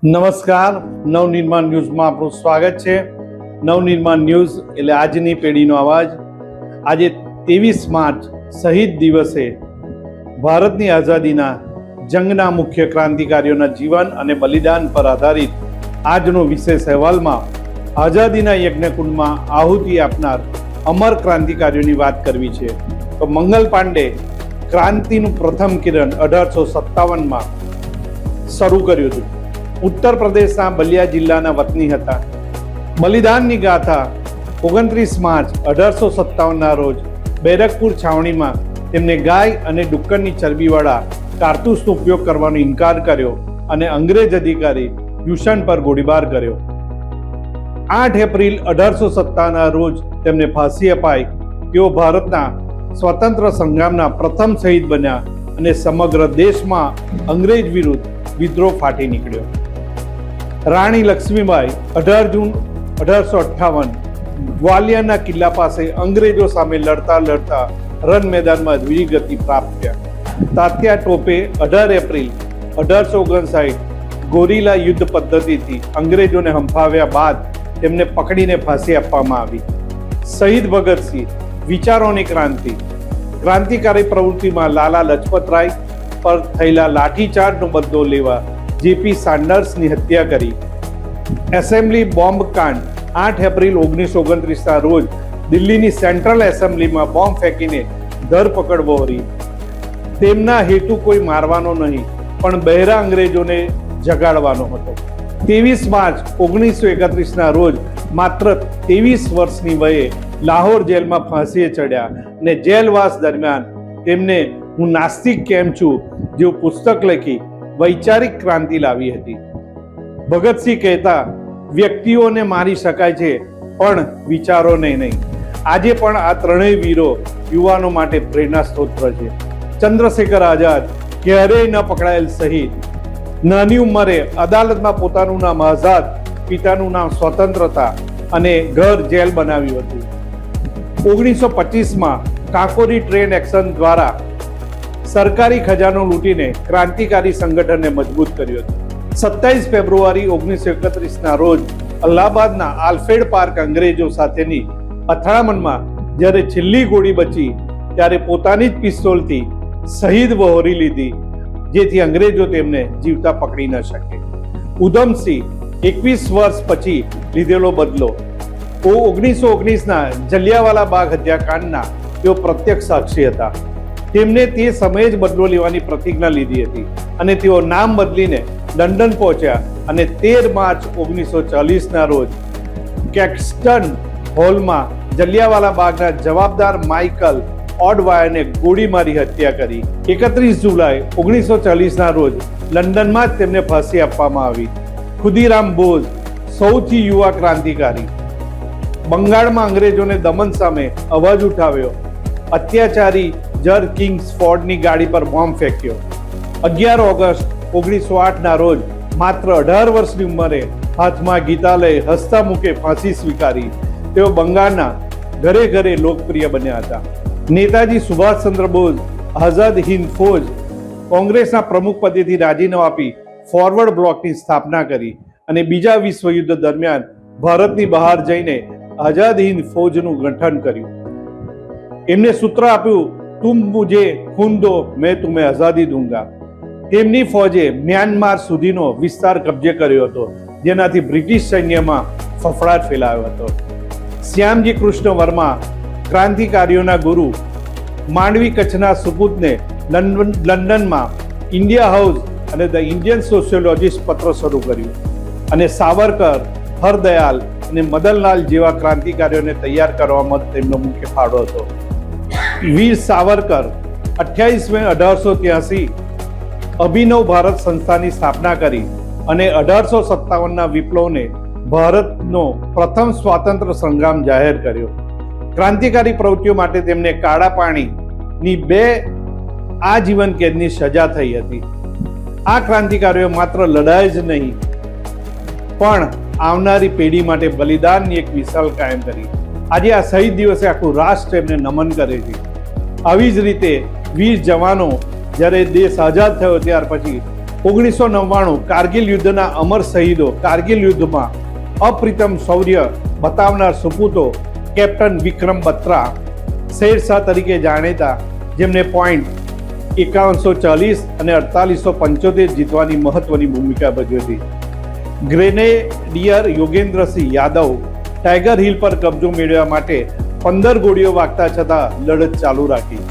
નમસ્કાર, નવનિર્માણ ન્યૂઝમાં આપણું સ્વાગત છે. નવનિર્માણ ન્યૂઝ એટલે આજની પેઢીનો અવાજ. આજે 23 માર્ચ શહીદ દિવસે ભારતની આઝાદીના જંગના મુખ્ય ક્રાંતિકારીઓના જીવન અને બલિદાન પર આધારિત આજનો વિશેષ અહેવાલમાં આઝાદીના યજ્ઞકુંડમાં આહુતિ આપનાર અમર ક્રાંતિકારીઓની વાત કરવી છે. તો મંગલ પાંડે ક્રાંતિનું પ્રથમ કિરણ 1857માં શરૂ કર્યું હતું. ઉત્તર પ્રદેશના બલિયા જિલ્લાના વતની હતા. બલિદાનની ગાથા 29 માર્ચ 1857ના રોજ બેરકપુર છાવણીમાં તેમને ગાય અને ડુક્કરની ચરબીવાળા કારતૂસનો ઉપયોગ કરવાનો ઇનકાર કર્યો અને અંગ્રેજ અધિકારી યુશન પર ગોળીબાર કર્યો. 8 એપ્રિલ 1857ના રોજ તેમને ફાંસી અપાઈ. તેઓ ભારતના સ્વતંત્ર સંગ્રામના પ્રથમ શહીદ બન્યા અને સમગ્ર દેશમાં અંગ્રેજ વિરુદ્ધ વિદ્રોહ ફાટી નીકળ્યો. રાણી લક્ષ્મીબાઈ 18 જૂન 1858 ગ્વાલિયરના કિલ્લા પાસે અંગ્રેજો સામે લડતા રણ મેદાનમાં વીરગતિ પ્રાપ્ત થયા. તાત્યા ટોપે 18 એપ્રિલ 1859 ગોરીલા યુદ્ધ પદ્ધતિથી અંગ્રેજોને હંફાવ્યા બાદ તેમને પકડીને ફાંસી આપવામાં આવી. શહીદ ભગતસિંહ વિચારોની ક્રાંતિકારી પ્રવૃત્તિમાં લાલા લજપતરાય પર થયેલા લાઠીચાર્જનો બદલો લેવા જેપી સાન્ડર્સની હત્યા કરી. એસેમ્બલી બોમ્બ કાંડ 8 એપ્રિલ 1929ના રોજ દિલ્હીની સેન્ટ્રલ એસેમ્બલીમાં બોમ્બ ફેંકીને ધરપકડ વહોરી. તેમના હેતુ કોઈ મારવાનો નહીં પણ બહેરા અંગ્રેજોને જગાડવાનો હતો. 23 માર્ચ 1931ના રોજ માત્ર 23 વર્ષની વયે લાહોર જેલમાં ફાંસીએ ચડ્યા અને જેલવાસ દરમિયાન તેમને હું નાસ્તિક કેમ છું જેવું પુસ્તક લખી વૈચારિક ક્રાંતિ લાવી હતી. ભગતસિંહ કહેતા, વ્યક્તિઓને મારી શકાય છે પણ વિચારોને નહીં. આજે પણ આ ત્રણેય વીરો યુવાનો માટે પ્રેરણા સ્ત્રોત છે. ચંદ્રશેખર આઝાદ ક્યારેય ન પકડાયેલ શહીદ. નાની ઉંમરે અદાલતમાં પોતાનું નામ આઝાદ, પિતાનું નામ સ્વતંત્રતા અને ઘર જેલ બનાવ્યું હતું. 1925માં કાકોરી ટ્રેન એક્શન દ્વારા સરકારી ખજાનો લૂંટીને ક્રાંતિકારી સંગઠનને મજબૂત કર્યું હતું. 27 ફેબ્રુઆરી 1931ના રોજ અલ્હાબાદના આલ્ફ્રેડ પાર્ક અંગ્રેજો સાથેની અથડામણમાં જ્યારે છેલ્લી ગોળી બચી ત્યારે પોતાની જ પિસ્તોલથી શહીદ વહોરી લીધી, જેથી અંગ્રેજો તેમને જીવતા પકડી ન શકે. ઉધમસિંહ 21 વર્ષ પછી લીધેલો બદલો. 1919ના જલિયાવાલા બાગ હત્યાકાંડના તેઓ પ્રત્યક્ષ સાક્ષી હતા. તેમને તે સમયે જ બદલો લેવાની પ્રતિજ્ઞા લીધી હતી અને તેઓ નામ બદલીને લંડન પહોંચ્યા અને 13 માર્ચ 1940ના રોજ કેક્સ્ટન હોલમાં જલિયાવાલા બાગના જવાબદાર માઇકલ ઓડવાયરને ગોળી મારી હત્યા કરી. 31 જુલાઈ 1940ના રોજ લંડનમાં જ તેમને ફાંસી આપવામાં આવી. ખુદીરામ બોઝ સૌથી યુવા ક્રાંતિકારી. બંગાળમાં અંગ્રેજોને દમન સામે અવાજ ઉઠાવ્યો. અત્યાચારી જર કિંગ્સફોર્ડની ગાડી પર બોમ્બ ફેંક્યો. 11 ઓગસ્ટ 1908ના રોજ માત્ર 18 વર્ષની ઉંમરે હાથમાં ગીતા લઈ હસતા મુખે ફાંસી સ્વીકારી. તેઓ બંગાળના ઘરે ઘરે લોકપ્રિય બન્યા હતા. નેતાજી સુભાષચંદ્ર બોઝ આઝાદ હિંદ ફૌજ કોંગ્રેસના પ્રમુખ પદેથી રાજીનામું આપી ફોરવર્ડ બ્લોકની સ્થાપના કરી અને બીજા વિશ્વયુદ્ધ દરમિયાન ભારતની બહાર જઈને આઝાદ હિંદ ફૌજનું ગઠન કર્યું. એમને સૂત્ર આપ્યું, તુમ મુझे ખૂન દો મેં તુમ્हें આઝાદી દૂંગા. તેમની ફૌજે મ્યાનમાર સુધીનો વિસ્તાર કબજે કર્યો હતો, જેનાથી બ્રિટિશ સૈન્યમાં ફફડાટ ફેલાયો હતો. શ્યામજી કૃષ્ણ વર્મા ક્રાંતિકારીઓના ગુરુ માંડવી કચ્છના સુપુતને લંડનમાં ઇન્ડિયા હાઉસ અને ધ ઇન્ડિયન સોશિયોલોજીસ્ટ પત્ર શરૂ કર્યું અને સાવરકર, હરદયાલ અને મદનલાલ જેવા ક્રાંતિકારીઓને તૈયાર કરવામાં તેમનો મુખ્ય ફાળો હતો. વીર સાવરકર 28 મે 1883 અભિનવ ભારત સંસ્થાની સ્થાપના કરી અને 1857ના વિપ્લવને ભારતનો પ્રથમ સ્વાતંત્ર્ય સંગ્રામ જાહેર કર્યો. ક્રાંતિકારી પ્રવૃત્તિઓ માટે તેમને કાળા પાણીની 2 આજીવન કેદની સજા થઈ હતી. આ ક્રાંતિકારીઓ માત્ર લડાઈ જ નહીં પણ આવનારી પેઢી માટે બલિદાનની એક મિસાલ કાયમ કરી. આજે આ શહીદ દિવસે આખું રાષ્ટ્ર એમને નમન કરે છે. આવી જ રીતે વીર જવાનો જ્યારે દેશ આઝાદ થયો ત્યાર પછી 1999 કારગિલ યુદ્ધના અમર શહીદો કારગિલ યુદ્ધમાં અપ્રિતમ શૌર્ય બતાવનાર સપૂતો કેપ્ટન વિક્રમ બત્રા શેરશાહ તરીકે જાણીતા, જેમને પોઈન્ટ 5140 અને 4875 જીતવાની મહત્વની ભૂમિકા ભજવી હતી. Grenadier Yogendrasinh Yadav tiger hill પર કબજો મેળવવા માટે 15 ગોળીઓ વાગતા છતાં લડત ચાલુ રાખી.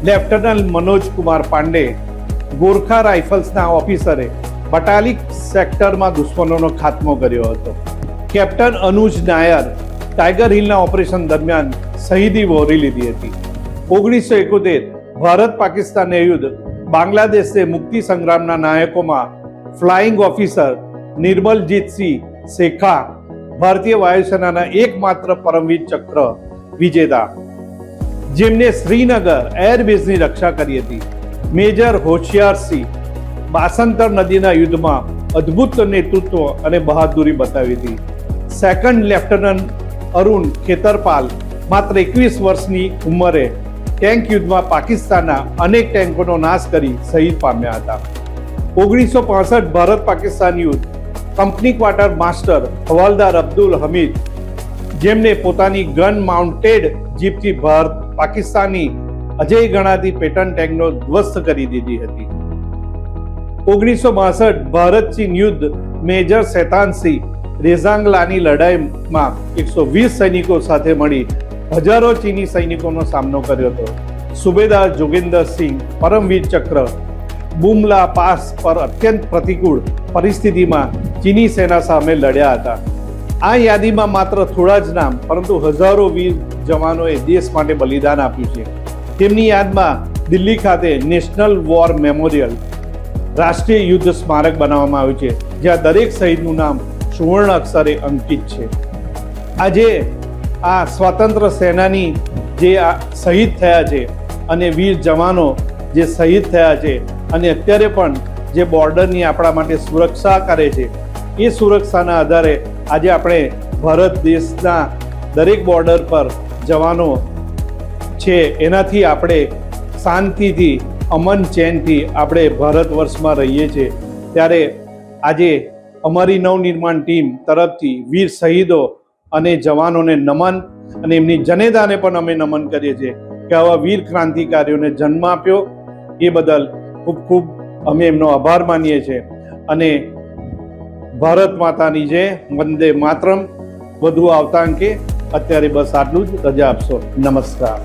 લેફ્ટનન્ટ મનોજ કુમાર પાંડે ગોરખા રાઇફલ્સના ઓફિસરે બટાલિક સેક્ટરમાં દુશ્મનોનો ખાત્મો કર્યો હતો. કેપ્ટન અનુજ નાયર ટાઈગર હિલના ઓપરેશન દરમિયાન શહીદી વહોરી લીધી હતી. 1971 ભારત પાકિસ્તાનના યુદ્ધ બાંગ્લાદેશે મુક્તિ સંગ્રામના નાયકોમાં ફ્લાઇંગ ઓફિસર નિર્મલજીતસિંહ શેખા ભારતીય વાયુસેનાના એકમાત્ર પરમવીર ચક્ર વિજેતા, જેમને શ્રીનગર એરબેઝની રક્ષા કરી હતી. મેજર હોશિયારસિંહ બાસંતર નદીના યુદ્ધમાં અદ્ભુત નેતૃત્વ અને બહાદુરી બતાવી હતી. સેકન્ડ લેફ્ટનન્ટ અરુણ ખેતરપાલ માત્ર 21 વર્ષની ઉંમરે ટેન્ક યુદ્ધમાં પાકિસ્તાનના અનેક ટેન્કોનો નાશ કરી શહીદ પામ્યા હતા. 1965 ભારત પાકિસ્તાન યુદ્ધ કંપની ક્વાર્ટર માસ્ટર હવાલદાર અબ્દુલ હમીદ, જેમને પોતાની ગન માઉન્ટેડ જીપથી પાકિસ્તાની અજય ગણાતી પેટર્ન ટેન્કનો ધ્વસ્ત કરી દીધી હતી. 1962 ભારત ચીન યુદ્ધ મેજર શેતાનસિંહ રેઝાંગલાની લડાઈમાં 120 સૈનિકો સાથે મળી હજારો ચીની સૈનિકોનો સામનો કર્યો હતો. સુબેદાર જોગેન્દ્રસિંહ પરમવીર ચક્ર બુમલા પાસ પર અત્યંત પ્રતિકૂળ પરિસ્થિતિમાં ચીની સેના સામે લડ્યા હતા. આ યાદીમાં માત્ર થોડા જ નામ, પરંતુ હજારો વીર જવાનોએ દેશ માટે બલિદાન આપ્યું છે. તેમની યાદમાં દિલ્હી ખાતે નેશનલ વોર મેમોરિયલ રાષ્ટ્રીય યુદ્ધ સ્મારક બનાવવામાં આવ્યું છે, જ્યાં દરેક શહીદનું નામ સુવર્ણ અક્ષરે અંકિત છે. આજે આ સ્વાતંત્ર્ય સેનાની જે શહીદ થયા છે અને વીર જવાનો જે શહીદ થયા છે અને અત્યારે પણ જે બોર્ડરની આપણા માટે સુરક્ષા કરે છે, એ સુરક્ષાના આધારે આજે આપણે ભારત દેશના દરેક બોર્ડર પર જવાનો છે, એનાથી આપણે શાંતિથી અમન ચેનથી આપણે ભારત વર્ષમાં રહીએ છીએ. ત્યારે આજે અમારી નવનિર્માણ ટીમ તરફથી વીર શહીદો અને જવાનોને નમન, અને એમની જનેતાને પણ અમે નમન કરીએ છીએ કે આવા વીર ક્રાંતિકારીઓને જન્મ આપ્યો એ બદલ ખૂબ ખૂબ અમે એમનો આભાર માનીએ છીએ. અને ભારત માતાની જય, વંદે માતરમ. વધુ આવતા અંકે અત્યારે બસ આટલું જ. રજા આપશો. નમસ્કાર.